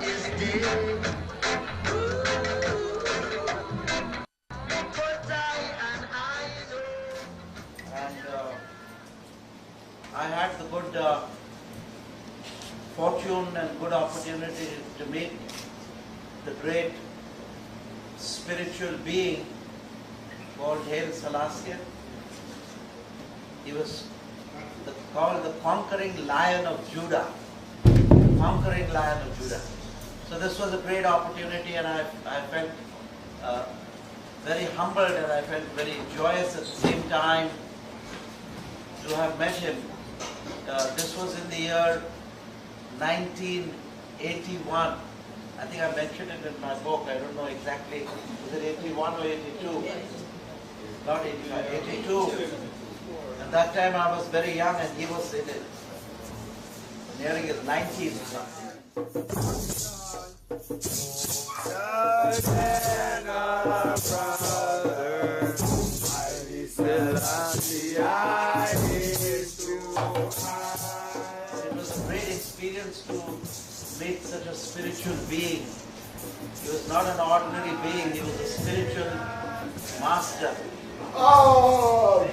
is dead. But I know. And I had the good fortune and good opportunity to meet the great spiritual being called Haile Selassie. He was called the conquering lion of Judah. Conquering lion of Judah. So this was a great opportunity, and I felt very humbled, and I felt very joyous at the same time to have met him. This was in the year 1981. I think I mentioned it in my book. I don't know exactly. Was it 81 or 82? Not 85, 82. At that time I was very young, and he was in it, nearing his 90s or something. It was a great experience to meet such a spiritual being. He was not an ordinary being, he was a spiritual master. Oh!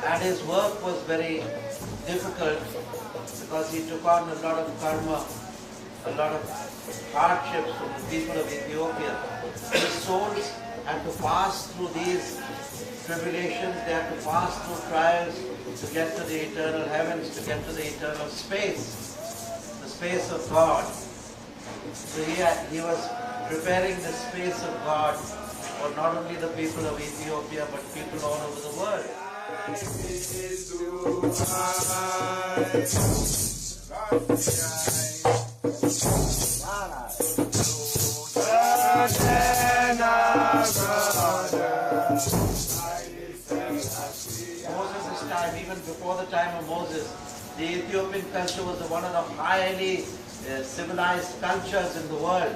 And his work was very difficult because he took on a lot of karma, a lot of hardships from the people of Ethiopia. His souls had to pass through these tribulations, they had to pass through trials to get to the eternal heavens, to get to the eternal space, the space of God. So he was preparing the space of God for not only the people of Ethiopia, but people all over the world. Moses' time, even before the time of Moses, the Ethiopian culture was one of the highly civilized cultures in the world,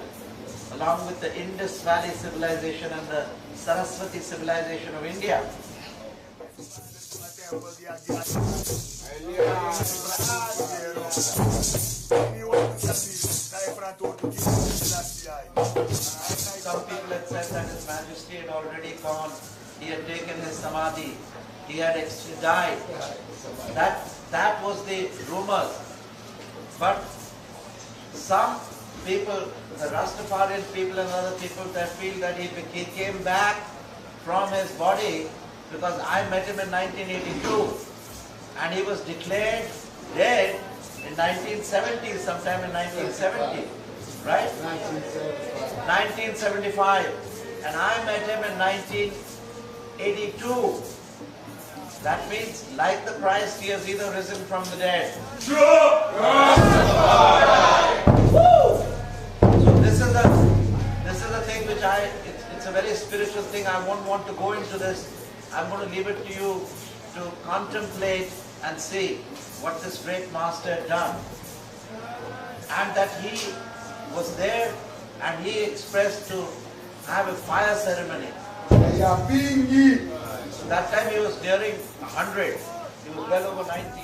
along with the Indus Valley civilization and the Saraswati civilization of India. Some people had said that His Majesty had already gone, he had taken his samadhi, he had actually died. That was the rumors. But some people, the Rastafarian people and other people, that feel that he came back from his body, because I met him in 1982 and he was declared dead in 1970, sometime in 1970, right? 1975. And I met him in 1982. That means, like the Christ, he has either risen from the dead. So this is a thing which it's a very spiritual thing. I won't want to go into this. I'm going to leave it to you to contemplate and see what this great master had done. And that he was there and he expressed to have a fire ceremony. So that time he was nearing 100. He was well over 90.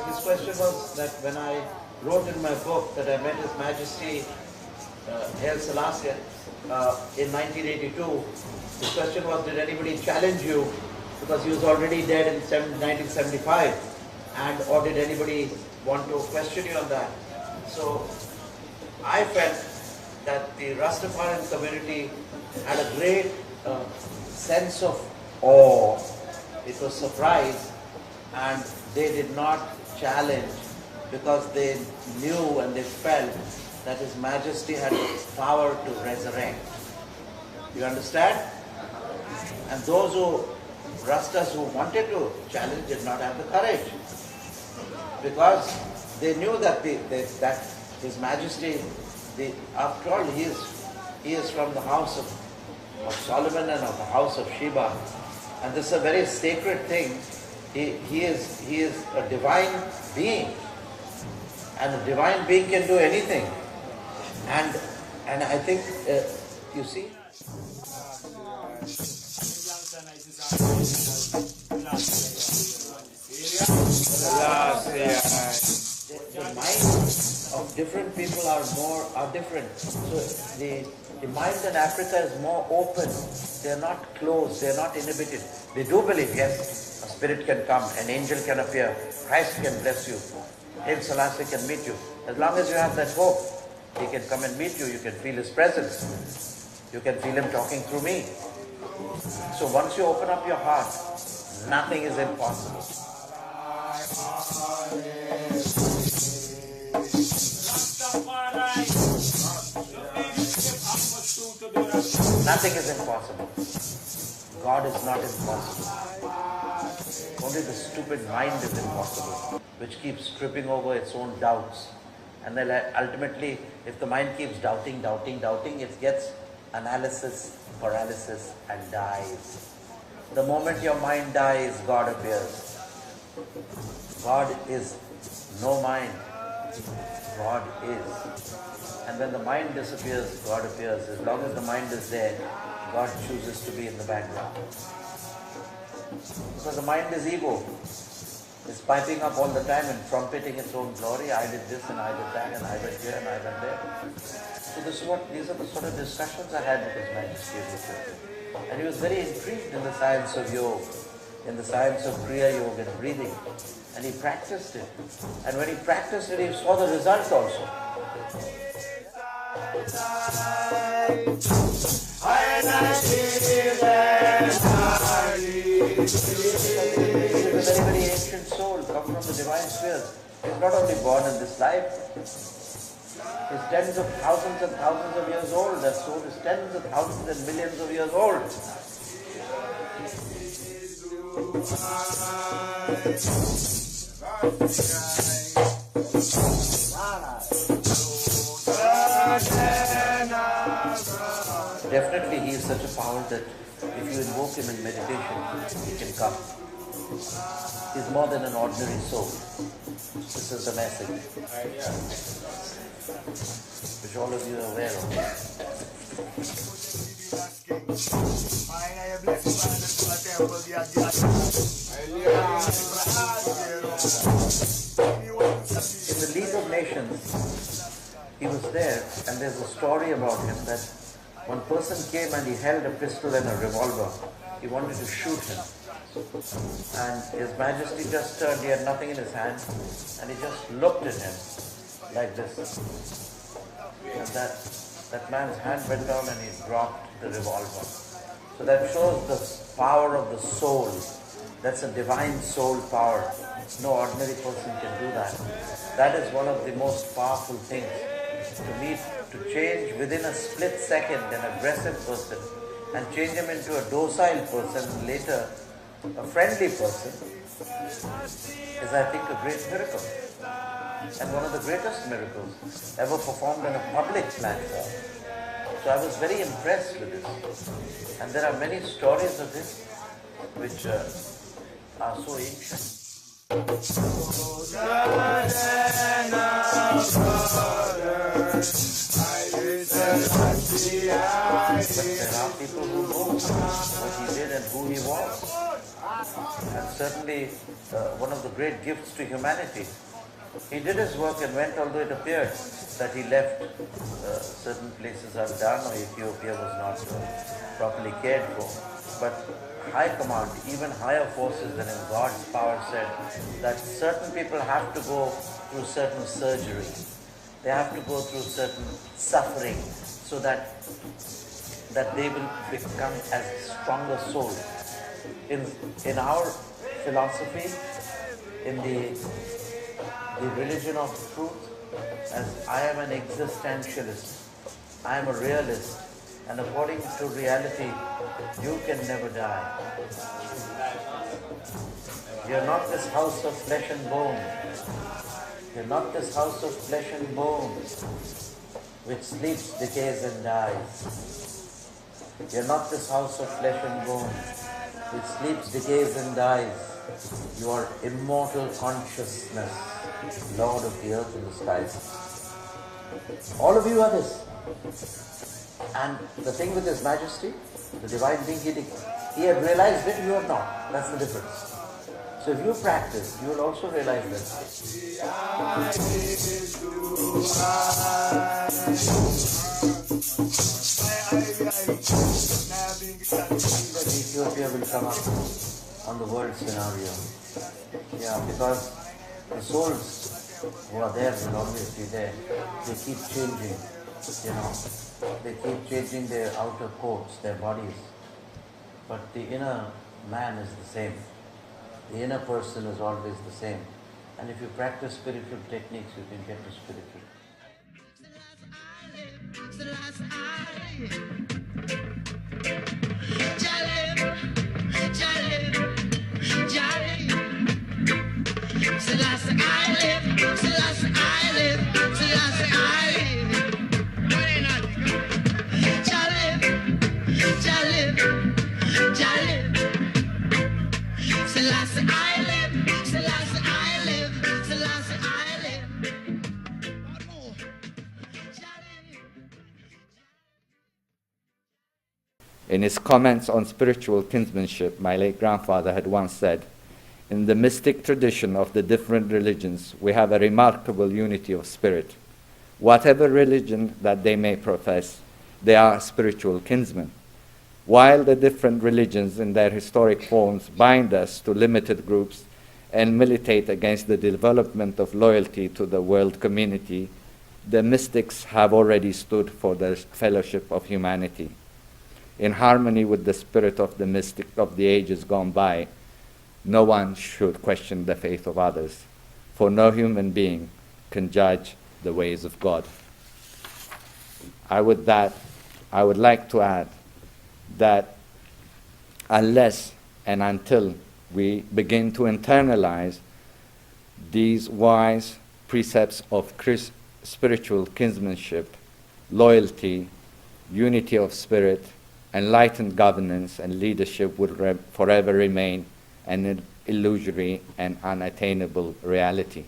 His question was that when I wrote in my book that I met His Majesty Haile Selassie in 1982, the question was, did anybody challenge you, because he was already dead in 1975, and or did anybody want to question you on that? So I felt that the Rastafarian community had a great sense of awe. It was surprise, and they did not challenge because they knew and they felt that His Majesty had the power to resurrect. You understand? And those Rastas who wanted to challenge did not have the courage, because they knew that that His Majesty, after all, he is from the house of Solomon and of the house of Sheba, and this is a very sacred thing. He is a divine being, and a divine being can do anything. And And I think, you see, the minds of different people are different. So the mind in Africa is more open. They are not closed. They are not inhibited. They do believe, yes, a spirit can come, an angel can appear, Christ can bless you, Haile Selassie can meet you. As long as you have that hope, he can come and meet you. You can feel his presence. You can feel him talking through me. So once you open up your heart, nothing is impossible. Nothing is impossible. God is not impossible. Only the stupid mind is impossible, which keeps tripping over its own doubts. And then ultimately, if the mind keeps doubting, it gets analysis, paralysis, and dies. The moment your mind dies, God appears. God is no mind. God is. And when the mind disappears, God appears. As long as the mind is there, God chooses to be in the background. Because the mind is ego. It's piping up all the time and trumpeting its own glory. I did this and I did that and I went here and I went there. So these are the sort of discussions I had with His Majesty. And he was very intrigued in the science of yoga, in the science of Kriya Yoga and breathing. And he practiced it. And when he practiced it, he saw the result also. He's a very, very ancient soul, come from the divine spheres. He's not only born in this life, he's tens of thousands and thousands of years old. That soul is tens of thousands and millions of years old. Definitely he is such a power that if you invoke him in meditation, he can come. He's more than an ordinary soul. This is the message which all of you are aware of. In the League of Nations, he was there, and there's a story about him that one person came and he held a pistol and a revolver. He wanted to shoot him. And His Majesty just turned, he had nothing in his hand, and he just looked at him like this. And that man's hand went down and he dropped the revolver. So that shows the power of the soul. That's a divine soul power. No ordinary person can do that. That is one of the most powerful things. To change within a split second an aggressive person and change him into a docile person and later a friendly person is, I think, a great miracle. And one of the greatest miracles ever performed on a public platform. So I was very impressed with this. And there are many stories of this which are so ancient. But there are people who know what he did and who he was. And certainly one of the great gifts to humanity. He did his work and went, although it appeared that he left certain places undone, or Ethiopia was not properly cared for. But high command, even higher forces than in God's power, said that certain people have to go through certain surgery. They have to go through certain suffering so that they will become as stronger souls. In our philosophy, in the religion of truth, as I am an existentialist, I am a realist, and according to reality, you can never die. You're not this house of flesh and bone. You're not this house of flesh and bones, which sleeps, decays, and dies. You're not this house of flesh and bone, which sleeps, decays, and dies. You are immortal consciousness, Lord of the earth and the skies. All of you are this. And the thing with His Majesty, the Divine Being, He had realized it, you have not. That's the difference. So if you practice, you will also realize that Ethiopia will come up on the world scenario. Yeah, because the souls who are there will always be there. They keep changing, They keep changing their outer coats, their bodies. But the inner man is the same. The inner person is always the same. And if you practice spiritual techniques, you can get to spiritual. In his comments on spiritual kinsmanship, my late grandfather had once said, "In the mystic tradition of the different religions, we have a remarkable unity of spirit. Whatever religion that they may profess, they are spiritual kinsmen. While the different religions in their historic forms bind us to limited groups and militate against the development of loyalty to the world community, the mystics have already stood for the fellowship of humanity. In harmony with the spirit of the mystic of the ages gone by, no one should question the faith of others, for no human being can judge the ways of God." I would like to add that unless and until we begin to internalize these wise precepts of spiritual kinsmanship, loyalty, unity of spirit, enlightened governance and leadership would forever remain an illusory and unattainable reality.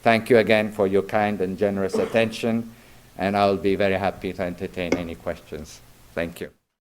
Thank you again for your kind and generous attention, and I'll be very happy to entertain any questions. Thank you.